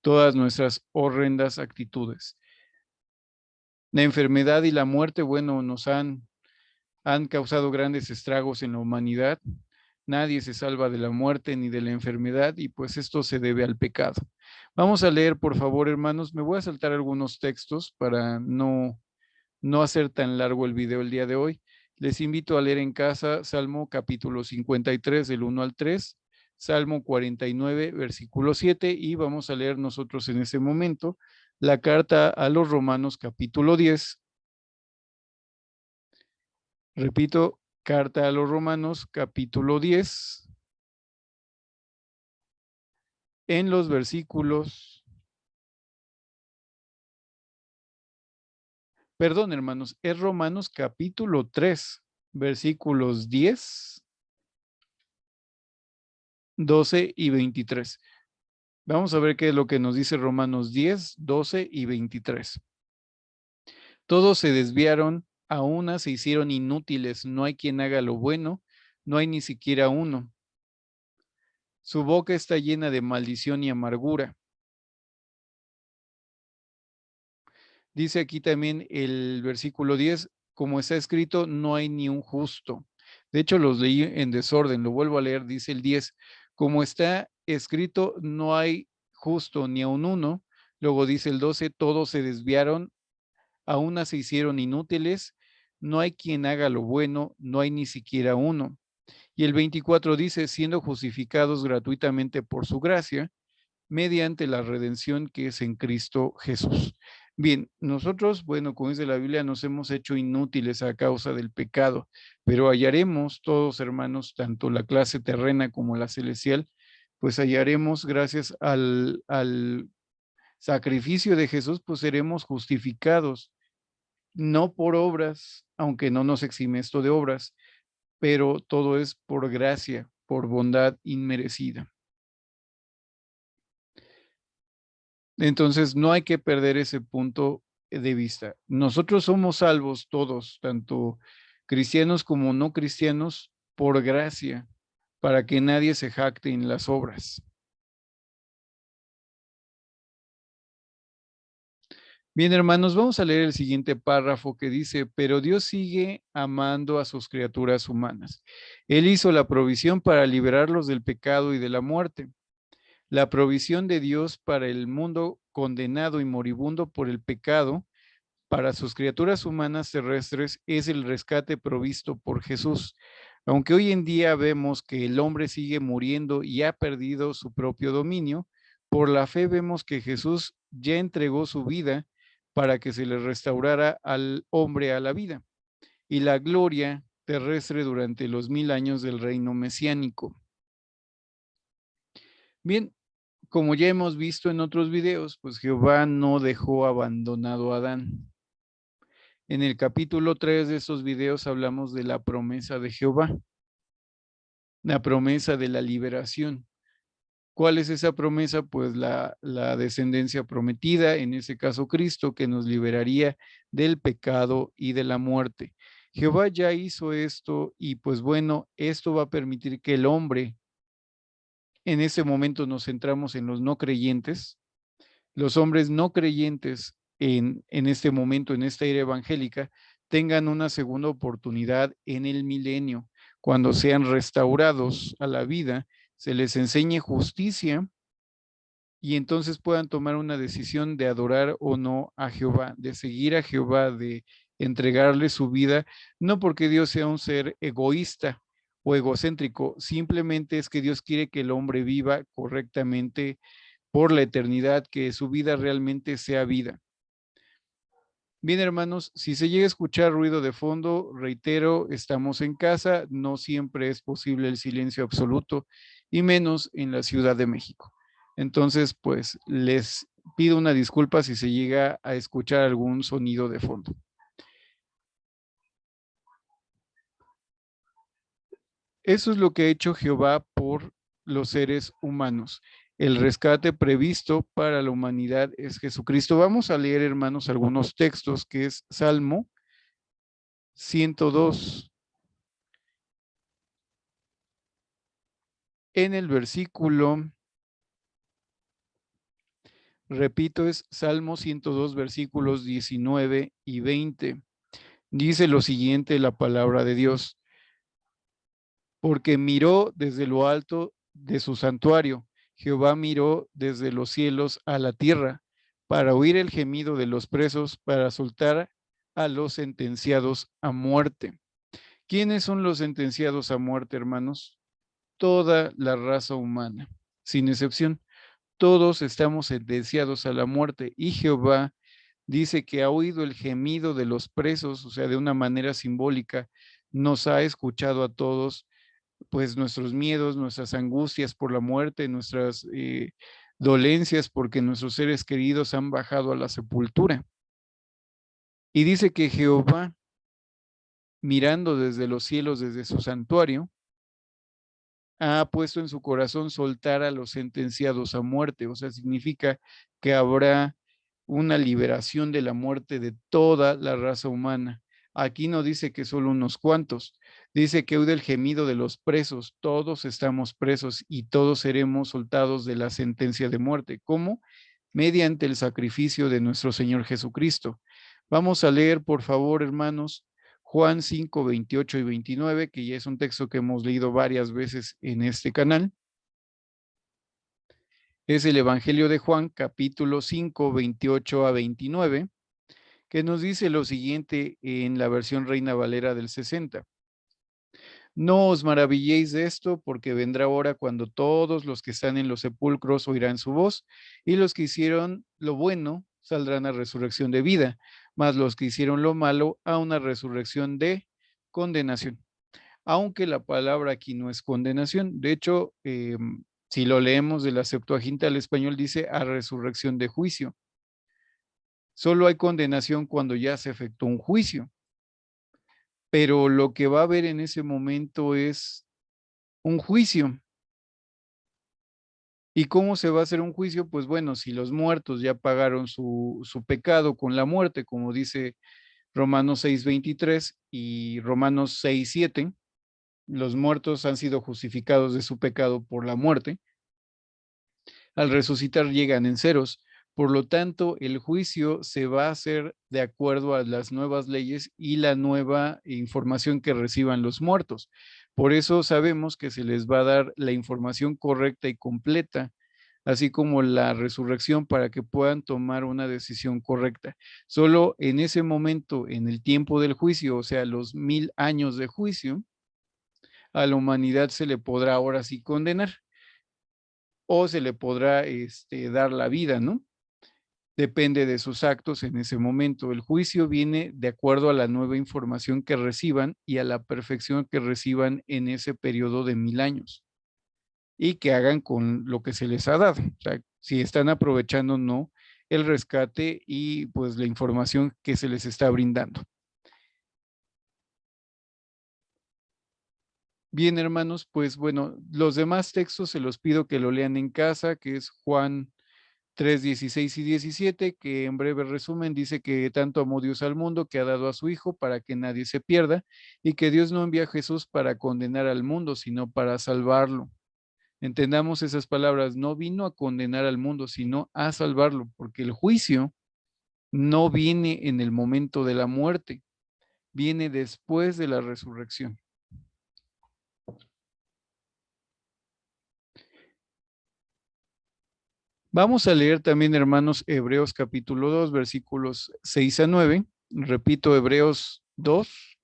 Todas nuestras horrendas actitudes. La enfermedad y la muerte, bueno, han causado grandes estragos en la humanidad. Nadie se salva de la muerte ni de la enfermedad y pues esto se debe al pecado. Vamos a leer, por favor, hermanos. Me voy a saltar algunos textos para no hacer tan largo el video el día de hoy. Les invito a leer en casa Salmo capítulo 53 del 1 al 3, Salmo 49 versículo 7 y vamos a leer nosotros en ese momento la carta a los Romanos capítulo 10. Repito, carta a los Romanos capítulo 10 en los versículos Perdón, hermanos, es Romanos capítulo 3, versículos 10, 12 y 23. Vamos a ver qué es lo que nos dice Romanos 10, 12 y 23. Todos se desviaron, a una se hicieron inútiles, no hay quien haga lo bueno, no hay ni siquiera uno. Su boca está llena de maldición y amargura. Dice aquí también el versículo 10, como está escrito, no hay ni un justo. De hecho, los leí en desorden, lo vuelvo a leer, dice el 10, como está escrito, no hay justo ni aun uno. Luego dice el 12, todos se desviaron, a una se hicieron inútiles, no hay quien haga lo bueno, no hay ni siquiera uno. Y el 24 dice, siendo justificados gratuitamente por su gracia, mediante la redención que es en Cristo Jesús. Bien, nosotros, bueno, como dice la Biblia, nos hemos hecho inútiles a causa del pecado, pero hallaremos todos, hermanos, tanto la clase terrena como la celestial, pues hallaremos gracias al sacrificio de Jesús, pues seremos justificados, no por obras, aunque no nos exime esto de obras, pero todo es por gracia, por bondad inmerecida. Entonces, no hay que perder ese punto de vista. Nosotros somos salvos todos, tanto cristianos como no cristianos, por gracia, para que nadie se jacte en las obras. Bien, hermanos, vamos a leer el siguiente párrafo que dice, pero Dios sigue amando a sus criaturas humanas. Él hizo la provisión para liberarlos del pecado y de la muerte. La provisión de Dios para el mundo condenado y moribundo por el pecado para sus criaturas humanas terrestres es el rescate provisto por Jesús. Aunque hoy en día vemos que el hombre sigue muriendo y ha perdido su propio dominio, por la fe vemos que Jesús ya entregó su vida para que se le restaurara al hombre a la vida y la gloria terrestre durante los 1000 años del reino mesiánico. Bien, como ya hemos visto en otros videos, pues Jehová no dejó abandonado a Adán. En el capítulo 3 de esos videos hablamos de la promesa de Jehová, la promesa de la liberación. ¿Cuál es esa promesa? Pues la descendencia prometida, en ese caso Cristo, que nos liberaría del pecado y de la muerte. Jehová ya hizo esto y pues bueno, esto va a permitir que el hombre, en ese momento nos centramos en los no creyentes, los hombres no creyentes en este momento, en esta era evangélica, tengan una segunda oportunidad en el milenio, cuando sean restaurados a la vida, se les enseñe justicia y entonces puedan tomar una decisión de adorar o no a Jehová, de seguir a Jehová, de entregarle su vida, no porque Dios sea un ser egoísta o egocéntrico, simplemente es que Dios quiere que el hombre viva correctamente por la eternidad, que su vida realmente sea vida. Bien, hermanos, si se llega a escuchar ruido de fondo, reitero, estamos en casa, no siempre es posible el silencio absoluto, y menos en la Ciudad de México. Entonces, pues les pido una disculpa si se llega a escuchar algún sonido de fondo. Eso es lo que ha hecho Jehová por los seres humanos. El rescate previsto para la humanidad es Jesucristo. Vamos a leer, hermanos, algunos textos, que es Salmo 102. En el versículo, repito, es Salmo 102, versículos 19 y 20. Dice lo siguiente la palabra de Dios: porque miró desde lo alto de su santuario, Jehová miró desde los cielos a la tierra, para oír el gemido de los presos, para soltar a los sentenciados a muerte. ¿Quiénes son los sentenciados a muerte, hermanos? Toda la raza humana, sin excepción. Todos estamos sentenciados a la muerte y Jehová dice que ha oído el gemido de los presos, o sea, de una manera simbólica, nos ha escuchado a todos, pues nuestros miedos, nuestras angustias por la muerte, nuestras dolencias porque nuestros seres queridos han bajado a la sepultura. Y dice que Jehová, mirando desde los cielos, desde su santuario, ha puesto en su corazón soltar a los sentenciados a muerte. O sea, significa que habrá una liberación de la muerte de toda la raza humana. Aquí no dice que solo unos cuantos, dice que oye el gemido de los presos, todos estamos presos y todos seremos soltados de la sentencia de muerte. ¿Cómo? Mediante el sacrificio de nuestro Señor Jesucristo. Vamos a leer, por favor, hermanos, Juan 5, 28 y 29, que ya es un texto que hemos leído varias veces en este canal. Es el Evangelio de Juan, capítulo 5, 28 a 29, que nos dice lo siguiente en la versión Reina Valera del 60. No os maravilléis de esto, porque vendrá hora cuando todos los que están en los sepulcros oirán su voz, y los que hicieron lo bueno saldrán a resurrección de vida, mas los que hicieron lo malo a una resurrección de condenación. Aunque la palabra aquí no es condenación, de hecho, si lo leemos de la Septuaginta al español, dice a resurrección de juicio. Solo hay condenación cuando ya se efectuó un juicio, pero lo que va a haber en ese momento es un juicio. ¿Y cómo se va a hacer un juicio? Pues bueno, si los muertos ya pagaron su pecado con la muerte, como dice Romanos 6:23 y Romanos 6:7, los muertos han sido justificados de su pecado por la muerte, al resucitar llegan en ceros. Por lo tanto, el juicio se va a hacer de acuerdo a las nuevas leyes y la nueva información que reciban los muertos. Por eso sabemos que se les va a dar la información correcta y completa, así como la resurrección para que puedan tomar una decisión correcta. Solo en ese momento, en el tiempo del juicio, o sea, los 1000 años de juicio, a la humanidad se le podrá ahora sí condenar o se le podrá dar la vida, ¿no? Depende de sus actos en ese momento. El juicio viene de acuerdo a la nueva información que reciban y a la perfección que reciban en ese periodo de 1000 años y que hagan con lo que se les ha dado. O sea, si están aprovechando o no el rescate y pues la información que se les está brindando. Bien, hermanos, pues bueno, los demás textos se los pido que lo lean en casa, que es Juan 3, 16 y 17, que en breve resumen dice que tanto amó Dios al mundo que ha dado a su Hijo para que nadie se pierda y que Dios no envía a Jesús para condenar al mundo, sino para salvarlo. Entendamos esas palabras, no vino a condenar al mundo, sino a salvarlo, porque el juicio no viene en el momento de la muerte, viene después de la resurrección. Vamos a leer también, hermanos, Hebreos capítulo 2, versículos 6 a 9. Repito, Hebreos 2.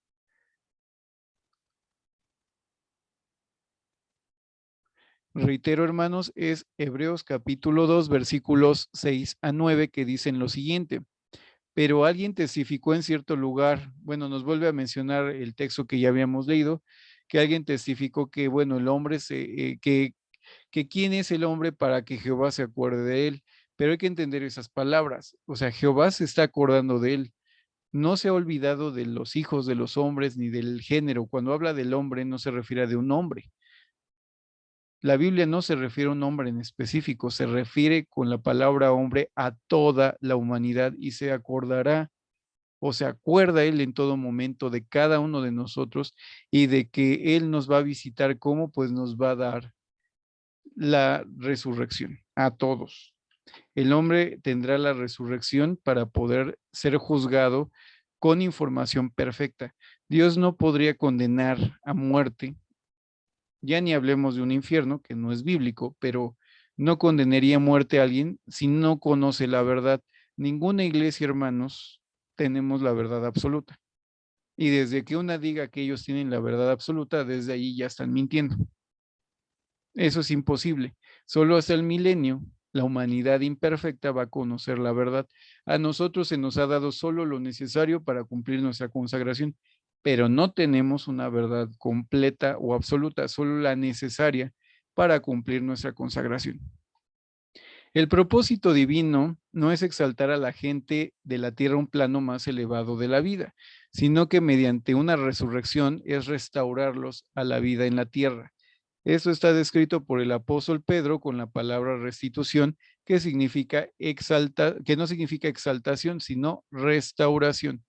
Reitero, hermanos, es Hebreos capítulo 2, versículos 6 a 9, que dicen lo siguiente. Pero alguien testificó en cierto lugar, bueno, nos vuelve a mencionar el texto que ya habíamos leído, que alguien testificó que, bueno, el hombre, que quién es el hombre para que Jehová se acuerde de él. Pero hay que entender esas palabras. O sea, Jehová se está acordando de él. No se ha olvidado de los hijos de los hombres ni del género. Cuando habla del hombre, no se refiere a de un hombre. La Biblia no se refiere a un hombre en específico, se refiere con la palabra hombre a toda la humanidad y se acordará o se acuerda Él en todo momento de cada uno de nosotros y de que Él nos va a visitar como pues nos va a dar la resurrección a todos. El hombre tendrá la resurrección para poder ser juzgado con información perfecta. Dios no podría condenar a muerte, ya ni hablemos de un infierno, que no es bíblico, pero no condenaría a muerte a alguien si no conoce la verdad. Ninguna iglesia, hermanos, tenemos la verdad absoluta. Y desde que una diga que ellos tienen la verdad absoluta, desde ahí ya están mintiendo. Eso es imposible. Solo hasta el milenio, la humanidad imperfecta va a conocer la verdad. A nosotros se nos ha dado solo lo necesario para cumplir nuestra consagración, pero no tenemos una verdad completa o absoluta, solo la necesaria para cumplir nuestra consagración. El propósito divino no es exaltar a la gente de la tierra a un plano más elevado de la vida, sino que mediante una resurrección es restaurarlos a la vida en la tierra. Esto está descrito por el apóstol Pedro con la palabra restitución, que significa que no significa exaltación, sino restauración.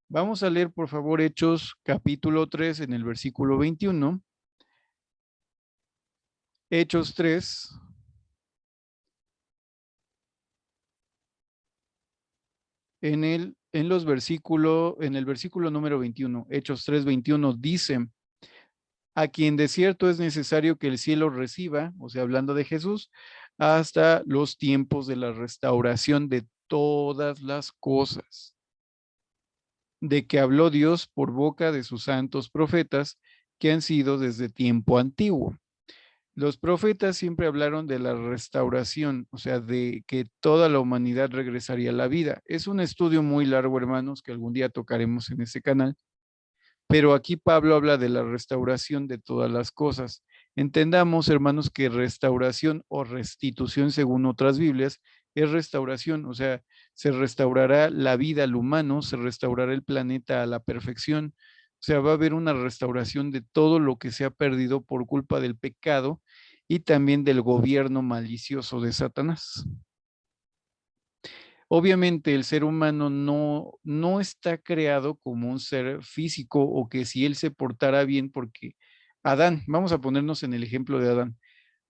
Vamos a leer, por favor, Hechos capítulo 3 en el versículo 21. Hechos 3, en el versículo número 21, Hechos 3, 21, dice: a quien de cierto es necesario que el cielo reciba, o sea, hablando de Jesús, hasta los tiempos de la restauración de todas las cosas, de que habló Dios por boca de sus santos profetas que han sido desde tiempo antiguo. Los profetas siempre hablaron de la restauración, o sea, de que toda la humanidad regresaría a la vida. Es un estudio muy largo, hermanos, que algún día tocaremos en ese canal, pero aquí Pablo habla de la restauración de todas las cosas. Entendamos, hermanos, que restauración o restitución, según otras Biblias, es restauración, o sea, se restaurará la vida al humano, se restaurará el planeta a la perfección, o sea, va a haber una restauración de todo lo que se ha perdido por culpa del pecado y también del gobierno malicioso de Satanás. Obviamente el ser humano no está creado como un ser físico o que si él se portara bien, porque Adán, vamos a ponernos en el ejemplo de Adán.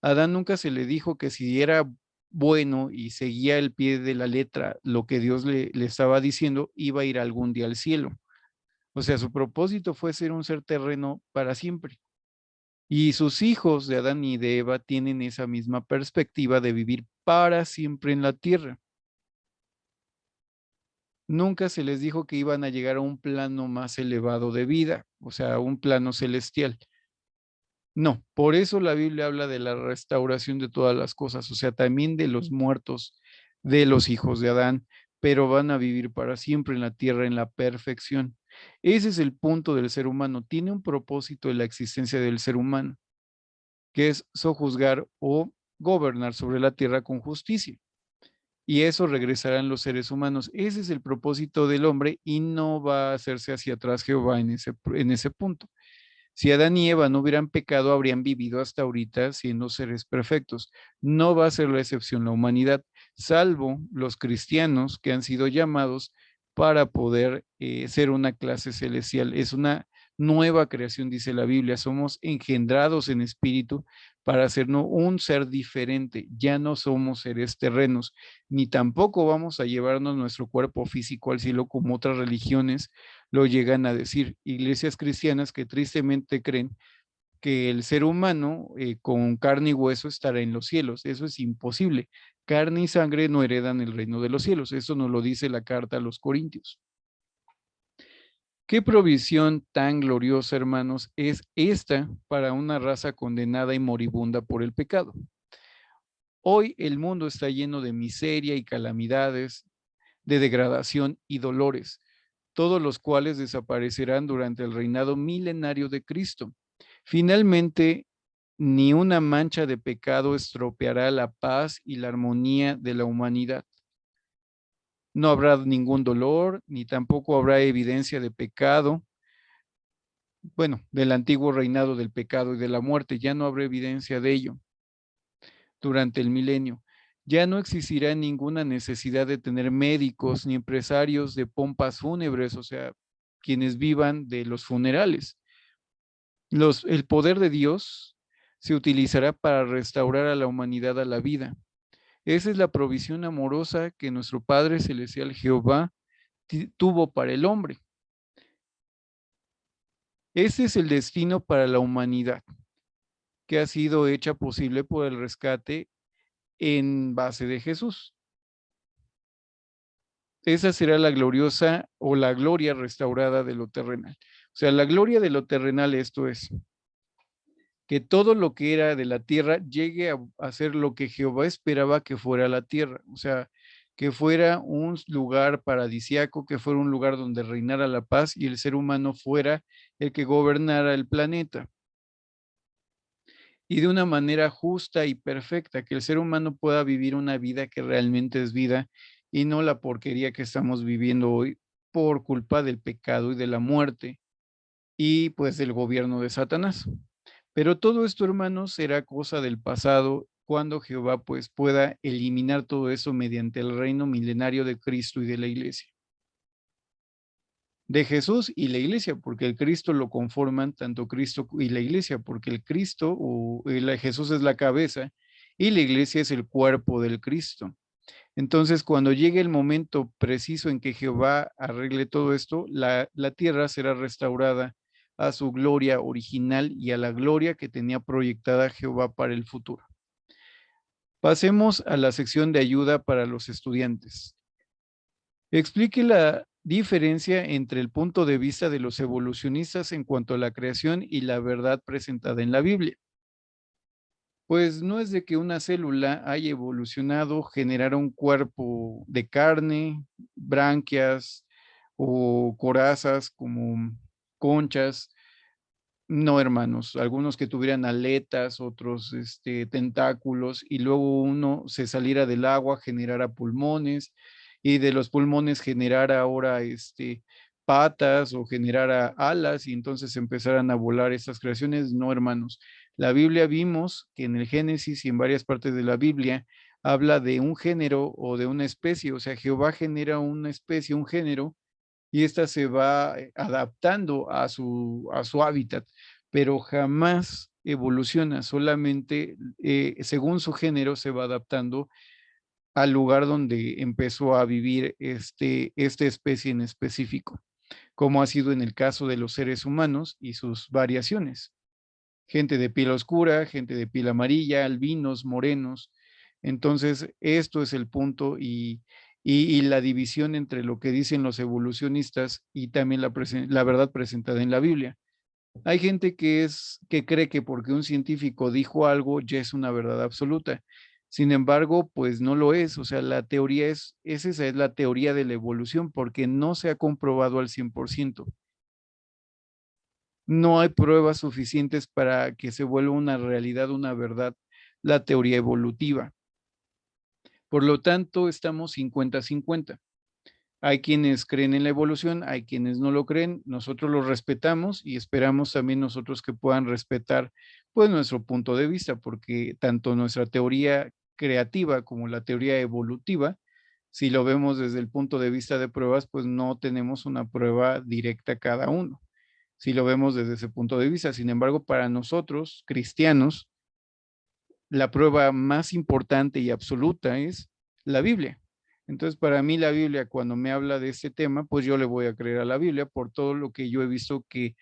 Adán nunca se le dijo que si era bueno y seguía el pie de la letra lo que Dios le estaba diciendo, iba a ir algún día al cielo. O sea, su propósito fue ser un ser terreno para siempre. Y sus hijos de Adán y de Eva tienen esa misma perspectiva de vivir para siempre en la tierra. Nunca se les dijo que iban a llegar a un plano más elevado de vida, o sea, a un plano celestial. No, por eso la Biblia habla de la restauración de todas las cosas, o sea, también de los muertos, de los hijos de Adán, pero van a vivir para siempre en la tierra en la perfección. Ese es el punto del ser humano. Tiene un propósito de la existencia del ser humano, que es sojuzgar o gobernar sobre la tierra con justicia. Y eso regresarán los seres humanos. Ese es el propósito del hombre y no va a hacerse hacia atrás Jehová en ese punto. Si Adán y Eva no hubieran pecado, habrían vivido hasta ahorita siendo seres perfectos. No va a ser la excepción la humanidad, salvo los cristianos que han sido llamados para poder ser una clase celestial. Es una nueva creación, dice la Biblia. Somos engendrados en espíritu para hacernos un ser diferente. Ya no somos seres terrenos, ni tampoco vamos a llevarnos nuestro cuerpo físico al cielo como otras religiones lo llegan a decir. Iglesias cristianas que tristemente creen que el ser humano con carne y hueso estará en los cielos. Eso es imposible. Carne y sangre no heredan el reino de los cielos. Eso nos lo dice la carta a los Corintios. ¿Qué provisión tan gloriosa, hermanos, es esta para una raza condenada y moribunda por el pecado? Hoy el mundo está lleno de miseria y calamidades, de degradación y dolores, todos los cuales desaparecerán durante el reinado milenario de Cristo. Finalmente, ni una mancha de pecado estropeará la paz y la armonía de la humanidad. No habrá ningún dolor, ni tampoco habrá evidencia de pecado. Bueno, del antiguo reinado del pecado y de la muerte, ya no habrá evidencia de ello durante el milenio. Ya no existirá ninguna necesidad de tener médicos ni empresarios de pompas fúnebres, o sea, quienes vivan de los funerales. El poder de Dios se utilizará para restaurar a la humanidad a la vida. Esa es la provisión amorosa que nuestro Padre Celestial Jehová tuvo para el hombre. Ese es el destino para la humanidad, que ha sido hecha posible por el rescate en base de Jesús. Esa será la gloriosa o la gloria restaurada de lo terrenal. O sea, la gloria de lo terrenal, esto es, que todo lo que era de la tierra llegue a ser lo que Jehová esperaba que fuera la tierra. O sea, que fuera un lugar paradisiaco, que fuera un lugar donde reinara la paz y el ser humano fuera el que gobernara el planeta. y de una manera justa y perfecta, que el ser humano pueda vivir una vida que realmente es vida y no la porquería que estamos viviendo hoy por culpa del pecado y de la muerte y pues del gobierno de Satanás. Pero todo esto, hermanos, será cosa del pasado cuando Jehová pues pueda eliminar todo eso mediante el reino milenario de Cristo y de la iglesia. De Jesús y la iglesia, porque el Cristo lo conforman tanto Cristo y la iglesia, porque el Cristo o Jesús es la cabeza y la iglesia es el cuerpo del Cristo. Entonces, cuando llegue el momento preciso en que Jehová arregle todo esto, la tierra será restaurada a su gloria original y a la gloria que tenía proyectada Jehová para el futuro. Pasemos a la sección de ayuda para los estudiantes. Explique la diferencia entre el punto de vista de los evolucionistas en cuanto a la creación y la verdad presentada en la Biblia. Pues no es de que una célula haya evolucionado, generara un cuerpo de carne, branquias o corazas como conchas. No, hermanos, algunos que tuvieran aletas, otros tentáculos, y luego uno se saliera del agua, generara pulmones, y de los pulmones generara ahora patas o generara alas, y entonces empezaran a volar estas creaciones. No, hermanos. La Biblia vimos que en el Génesis y en varias partes de la Biblia habla de un género o de una especie, o sea, Jehová genera una especie, un género, y ésta se va adaptando a su hábitat, pero jamás evoluciona, solamente según su género se va adaptando al lugar donde empezó a vivir esta especie en específico, como ha sido en el caso de los seres humanos y sus variaciones. Gente de piel oscura, gente de piel amarilla, albinos, morenos. Entonces, esto es el punto y la división entre lo que dicen los evolucionistas y también la verdad presentada en la Biblia. Hay gente que cree que porque un científico dijo algo ya es una verdad absoluta. Sin embargo, pues no lo es. O sea, la teoría esa es la teoría de la evolución porque no se ha comprobado al 100%. No hay pruebas suficientes para que se vuelva una realidad, una verdad, la teoría evolutiva. Por lo tanto, estamos 50-50. Hay quienes creen en la evolución, hay quienes no lo creen, nosotros lo respetamos y esperamos también nosotros que puedan respetar pues nuestro punto de vista, porque tanto nuestra teoría creativa como la teoría evolutiva, si lo vemos desde el punto de vista de pruebas, pues no tenemos una prueba directa cada uno, si lo vemos desde ese punto de vista. Sin embargo, para nosotros, cristianos, la prueba más importante y absoluta es la Biblia. Entonces, para mí la Biblia, cuando me habla de este tema, pues yo le voy a creer a la Biblia por todo lo que yo he visto que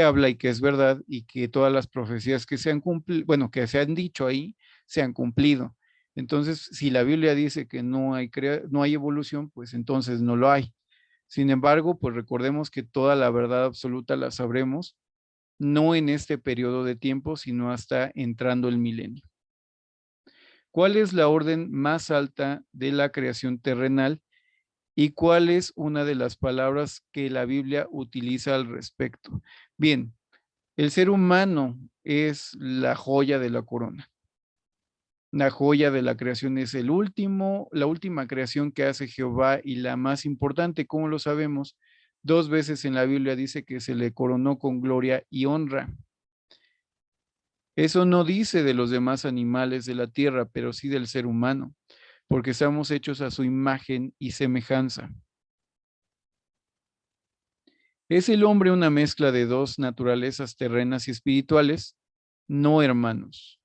habla y que es verdad y que todas las profecías que se han cumplido, bueno, que se han dicho ahí, se han cumplido. Entonces, si la Biblia dice que no hay evolución, pues entonces no lo hay. Sin embargo, pues recordemos que toda la verdad absoluta la sabremos, no en este periodo de tiempo, sino hasta entrando el milenio. ¿Cuál es la orden más alta de la creación terrenal y cuál es una de las palabras que la Biblia utiliza al respecto? Bien, el ser humano es la joya de la corona. La joya de la creación es la última creación que hace Jehová y la más importante. ¿Cómo lo sabemos? 2 veces en la Biblia dice que se le coronó con gloria y honra. Eso no dice de los demás animales de la tierra, pero sí del ser humano, porque estamos hechos a su imagen y semejanza. ¿Es el hombre una mezcla de dos naturalezas terrenas y espirituales? No, hermanos.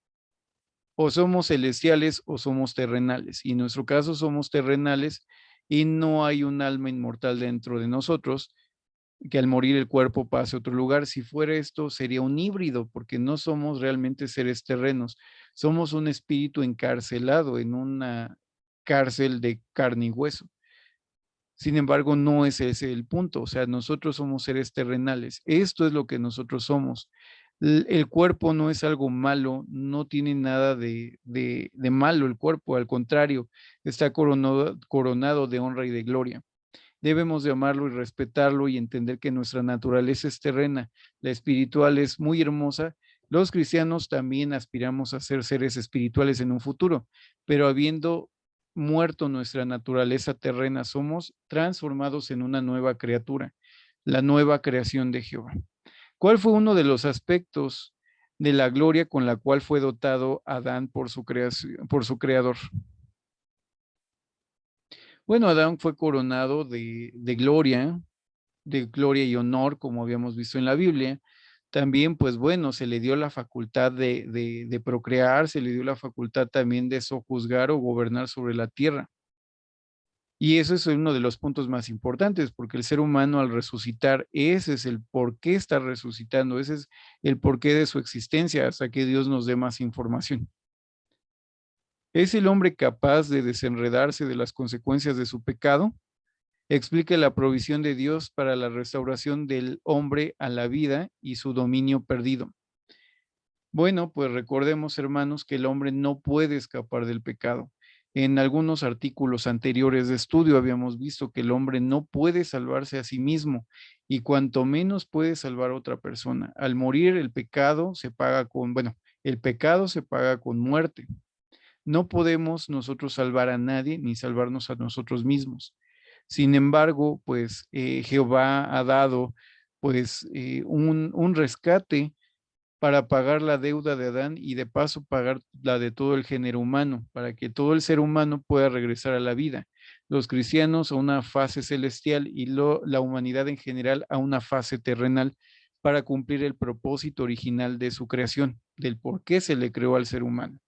O somos celestiales o somos terrenales. Y en nuestro caso somos terrenales y no hay un alma inmortal dentro de nosotros que al morir el cuerpo pase a otro lugar. Si fuera esto, sería un híbrido, porque no somos realmente seres terrenos. Somos un espíritu encarcelado en una cárcel de carne y hueso. Sin embargo, no es ese el punto. O sea, nosotros somos seres terrenales. Esto es lo que nosotros somos. El cuerpo no es algo malo, no tiene nada de malo el cuerpo, al contrario, está coronado de honra y de gloria. Debemos de amarlo y respetarlo y entender que nuestra naturaleza es terrena, la espiritual es muy hermosa Los cristianos también aspiramos a ser seres espirituales en un futuro, pero habiendo muerto nuestra naturaleza terrena, somos transformados en una nueva criatura, la nueva creación de Jehová. ¿Cuál fue uno de los aspectos de la gloria con la cual fue dotado Adán por su creación, por su creador? Bueno, Adán fue coronado de gloria y honor, como habíamos visto en la Biblia. También, pues bueno, se le dio la facultad de procrear, se le dio la facultad también de sojuzgar o gobernar sobre la tierra. Y eso es uno de los puntos más importantes, porque el ser humano al resucitar, ese es el por qué está resucitando, ese es el porqué de su existencia, hasta que Dios nos dé más información. ¿Es el hombre capaz de desenredarse de las consecuencias de su pecado? Explica la provisión de Dios para la restauración del hombre a la vida y su dominio perdido. Bueno, pues recordemos, hermanos, que el hombre no puede escapar del pecado. En algunos artículos anteriores de estudio habíamos visto que el hombre no puede salvarse a sí mismo y cuanto menos puede salvar a otra persona. Al morir el pecado se paga con, bueno, el pecado se paga con muerte. No podemos nosotros salvar a nadie ni salvarnos a nosotros mismos. Sin embargo, pues Jehová ha dado pues un rescate para pagar la deuda de Adán y de paso pagar la de todo el género humano, para que todo el ser humano pueda regresar a la vida. Los cristianos a una fase celestial y la humanidad en general a una fase terrenal para cumplir el propósito original de su creación, del por qué se le creó al ser humano.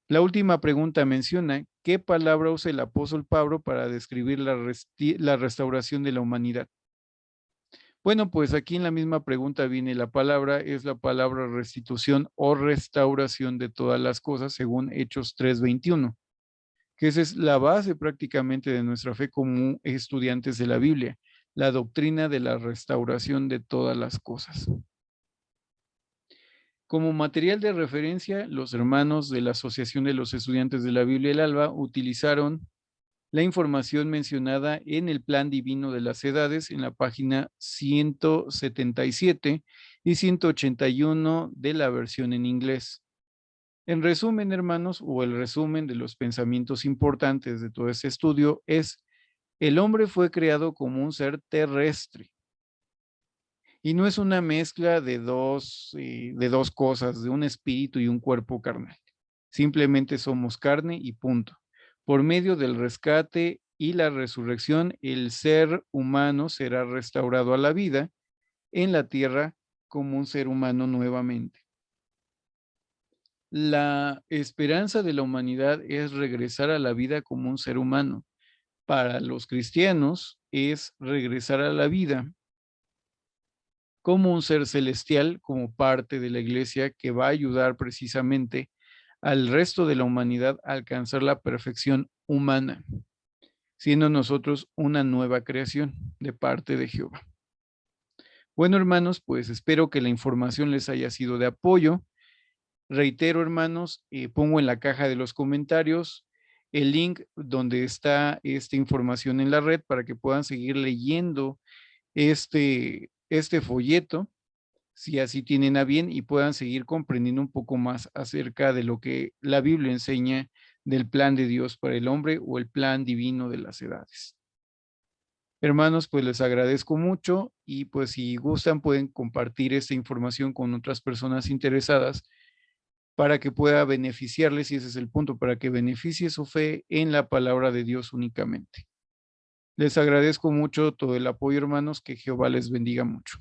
La última pregunta menciona, ¿qué palabra usa el apóstol Pablo para describir la restauración de la humanidad? Bueno, pues aquí en la misma pregunta viene la palabra, es la palabra restitución o restauración de todas las cosas, según Hechos 3:21, que esa es la base prácticamente de nuestra fe como estudiantes de la Biblia, la doctrina de la restauración de todas las cosas. Como material de referencia, los hermanos de la Asociación de los Estudiantes de la Biblia El Alba utilizaron la información mencionada en el Plan Divino de las Edades en la página 177 y 181 de la versión en inglés. En resumen, hermanos, o el resumen de los pensamientos importantes de todo este estudio es: el hombre fue creado como un ser terrestre y no es una mezcla de dos cosas, de un espíritu y un cuerpo carnal. Simplemente somos carne y punto. Por medio del rescate y la resurrección, el ser humano será restaurado a la vida en la tierra como un ser humano nuevamente. La esperanza de la humanidad es regresar a la vida como un ser humano. Para los cristianos es regresar a la vida como un ser celestial, como parte de la iglesia que va a ayudar precisamente al resto de la humanidad a alcanzar la perfección humana, siendo nosotros una nueva creación de parte de Jehová. Bueno, hermanos, pues espero que la información les haya sido de apoyo. Reitero, hermanos, pongo en la caja de los comentarios el link donde está esta información en la red para que puedan seguir leyendo este folleto, si así tienen a bien, y puedan seguir comprendiendo un poco más acerca de lo que la Biblia enseña del plan de Dios para el hombre o el plan divino de las edades. Hermanos, pues les agradezco mucho y pues si gustan pueden compartir esta información con otras personas interesadas para que pueda beneficiarles, y ese es el punto, para que beneficie su fe en la palabra de Dios únicamente. Les agradezco mucho todo el apoyo, hermanos, que Jehová les bendiga mucho.